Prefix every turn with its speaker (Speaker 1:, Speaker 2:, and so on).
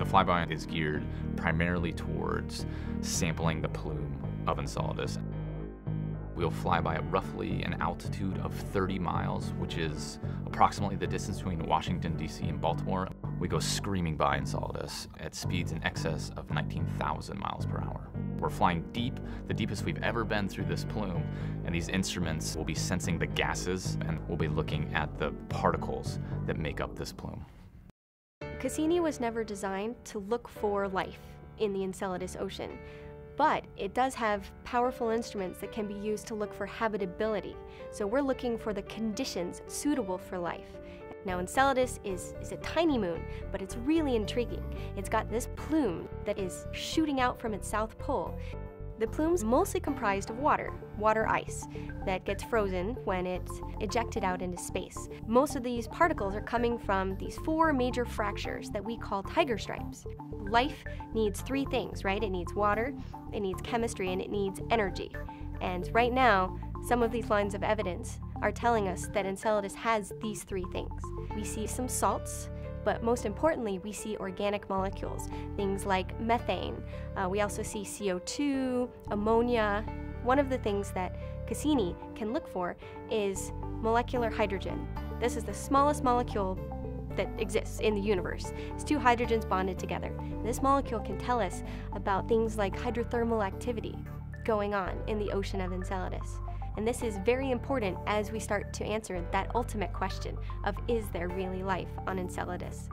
Speaker 1: The flyby is geared primarily towards sampling the plume of Enceladus. We'll fly by at roughly an altitude of 30 miles, which is approximately the distance between Washington, D.C. and Baltimore. We go screaming by Enceladus at speeds in excess of 19,000 miles per hour. We're flying deep, the deepest we've ever been through this plume, and these instruments will be sensing the gases, and we'll be looking at the particles that make up this plume.
Speaker 2: Cassini was never designed to look for life in the Enceladus ocean, but it does have powerful instruments that can be used to look for habitability. So we're looking for the conditions suitable for life. Now Enceladus is a tiny moon, but it's really intriguing. It's got this plume that is shooting out from its south pole. The plume's mostly comprised of water ice, that gets frozen when it's ejected out into space. Most of these particles are coming from these 4 major fractures that we call tiger stripes. Life needs 3 things, right? It needs water, it needs chemistry, and it needs energy. And right now, some of these lines of evidence are telling us that Enceladus has these 3 things. We see some salts, but most importantly, we see organic molecules, things like methane. We also see CO2, ammonia. One of the things that Cassini can look for is molecular hydrogen. This is the smallest molecule that exists in the universe. It's 2 hydrogens bonded together. This molecule can tell us about things like hydrothermal activity going on in the ocean of Enceladus. And this is very important as we start to answer that ultimate question of, is there really life on Enceladus?